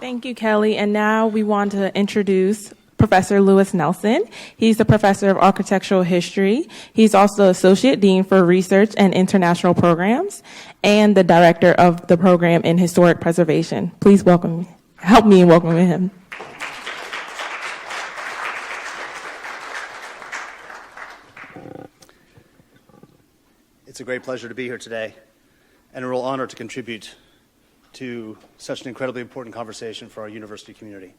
Thank you, Kelly. And now we want to introduce Professor Lewis Nelson. He's the professor of architectural history. He's also Associate Dean for Research and International Programs and the director of the program in historic preservation. Please help me in welcoming him. It's a great pleasure to be here today and a real honor to contribute to such an incredibly important conversation for our university community.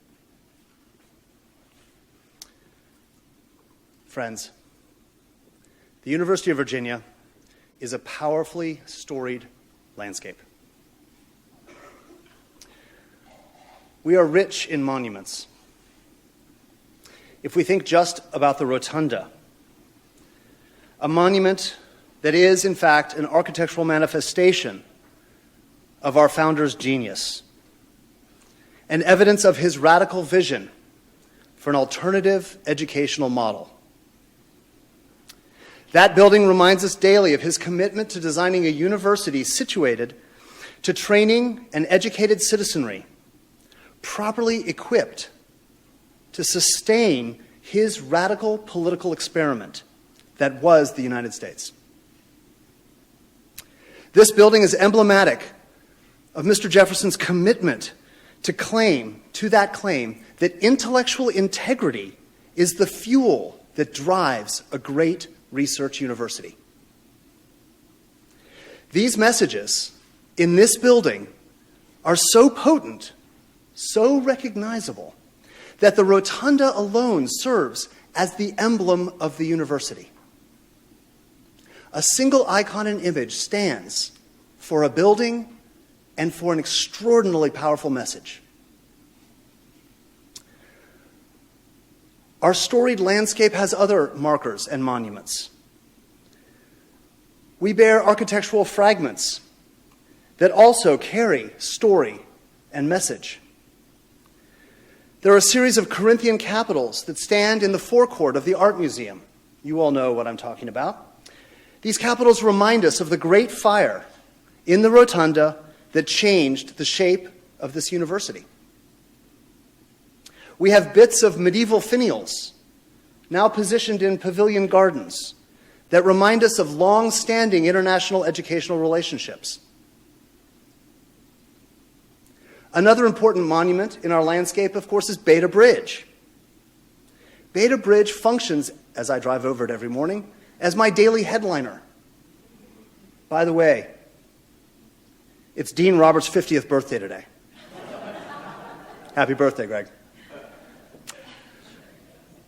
Friends, the University of Virginia is a powerfully storied landscape. We are rich in monuments. If we think just about the rotunda, a monument that is, in fact, an architectural manifestation of our founder's genius and evidence of his radical vision for an alternative educational model. That building reminds us daily of his commitment to designing a university situated to training an educated citizenry, properly equipped to sustain his radical political experiment that was the United States. This building is emblematic of Mr. Jefferson's commitment to that claim that intellectual integrity is the fuel that drives a great research university. These messages in this building are so potent, so recognizable, that the rotunda alone serves as the emblem of the university. A single icon and image stands for a building and for an extraordinarily powerful message. Our storied landscape has other markers and monuments. We bear architectural fragments that also carry story and message. There are a series of Corinthian capitals that stand in the forecourt of the Art Museum. You all know what I'm talking about. These capitals remind us of the great fire in the rotunda that changed the shape of this university. We have bits of medieval finials, now positioned in pavilion gardens, that remind us of long-standing international educational relationships. Another important monument in our landscape, of course, is Beta Bridge. Beta Bridge functions, as I drive over it every morning, as my daily headliner. By the way, it's Dean Roberts' 50th birthday today. Happy birthday, Greg.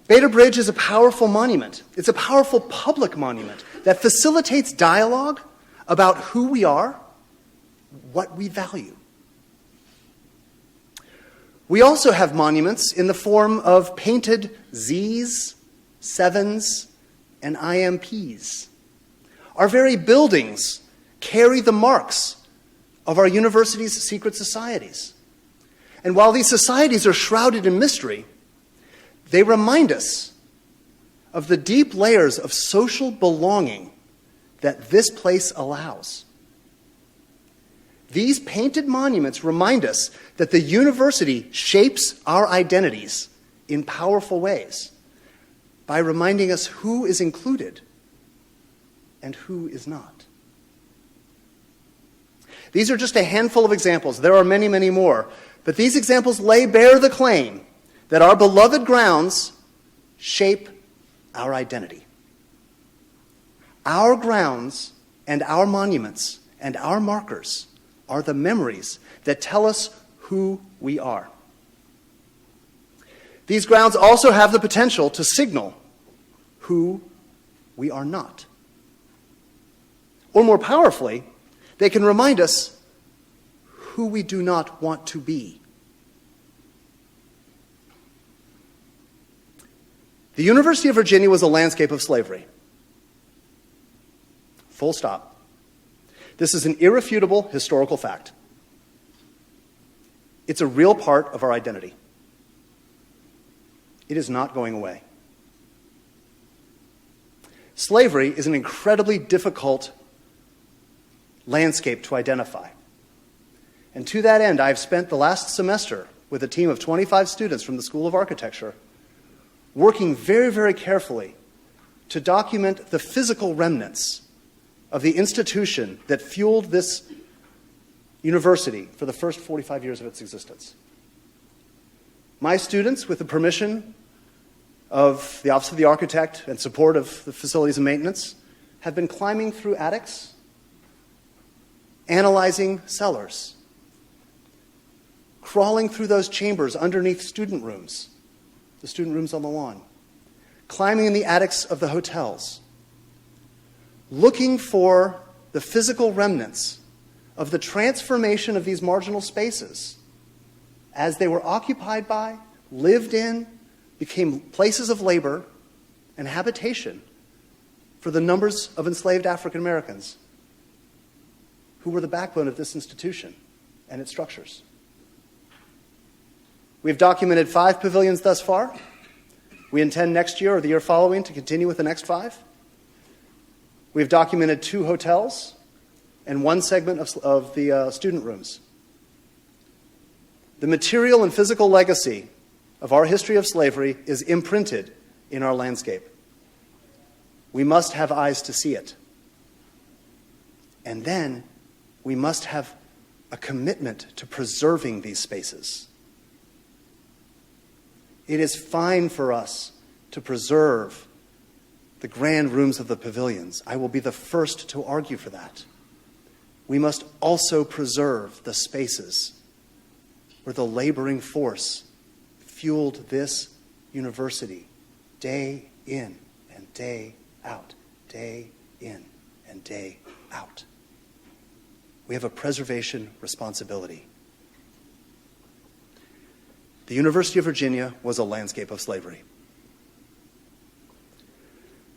Beta Bridge is a powerful monument. It's a powerful public monument that facilitates dialogue about who we are, what we value. We also have monuments in the form of painted Zs, 7s, and IMPs. Our very buildings carry the marks of our university's secret societies. And while these societies are shrouded in mystery, they remind us of the deep layers of social belonging that this place allows. These painted monuments remind us that the university shapes our identities in powerful ways by reminding us who is included and who is not. These are just a handful of examples. There are many, many more. But these examples lay bare the claim that our beloved grounds shape our identity. Our grounds and our monuments and our markers are the memories that tell us who we are. These grounds also have the potential to signal who we are not. Or more powerfully, they can remind us who we do not want to be. The University of Virginia was a landscape of slavery. Full stop. This is an irrefutable historical fact. It's a real part of our identity. It is not going away. Slavery is an incredibly difficult landscape to identify. And to that end, I've spent the last semester with a team of 25 students from the School of Architecture, working very, very carefully to document the physical remnants of the institution that fueled this university for the first 45 years of its existence. My students, with the permission of the Office of the Architect and support of the Facilities and Maintenance, have been climbing through attics, analyzing cellars, crawling through those chambers underneath student rooms, the student rooms on the lawn, climbing in the attics of the hotels, looking for the physical remnants of the transformation of these marginal spaces as they were occupied by, lived in, became places of labor and habitation for the numbers of enslaved African Americans who were the backbone of this institution and its structures. We've documented 5 pavilions thus far. We intend next year or the year following to continue with the next 5. We've documented 2 hotels and 1 segment of the student rooms. The material and physical legacy of our history of slavery is imprinted in our landscape. We must have eyes to see it. And then we must have a commitment to preserving these spaces. It is fine for us to preserve the grand rooms of the pavilions. I will be the first to argue for that. We must also preserve the spaces where the laboring force fueled this university day in and day out, day in and day out. We have a preservation responsibility. The University of Virginia was a landscape of slavery.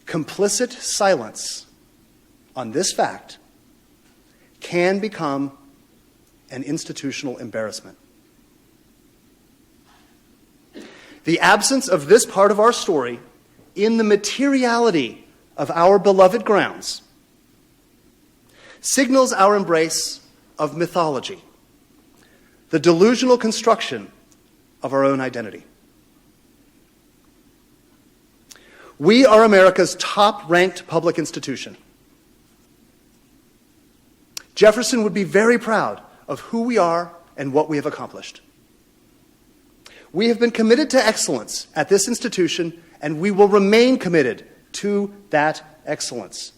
Complicit silence on this fact can become an institutional embarrassment. The absence of this part of our story in the materiality of our beloved grounds signals our embrace of mythology, the delusional construction of our own identity. We are America's top-ranked public institution. Jefferson would be very proud of who we are and what we have accomplished. We have been committed to excellence at this institution, and we will remain committed to that excellence.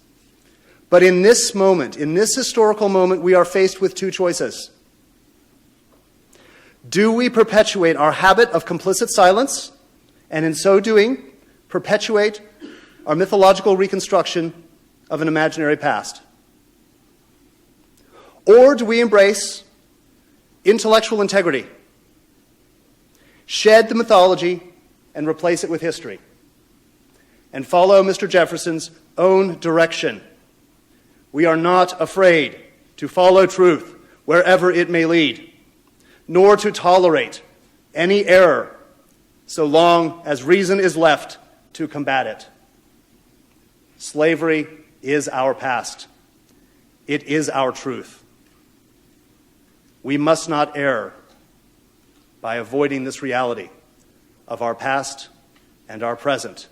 But in this moment, in this historical moment, we are faced with 2 choices. Do we perpetuate our habit of complicit silence, and in so doing, perpetuate our mythological reconstruction of an imaginary past? Or do we embrace intellectual integrity, shed the mythology, and replace it with history, and follow Mr. Jefferson's own direction? We are not afraid to follow truth wherever it may lead, nor to tolerate any error so long as reason is left to combat it. Slavery is our past. It is our truth. We must not err by avoiding this reality of our past and our present,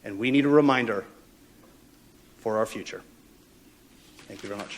and we need a reminder for our future. Thank you very much.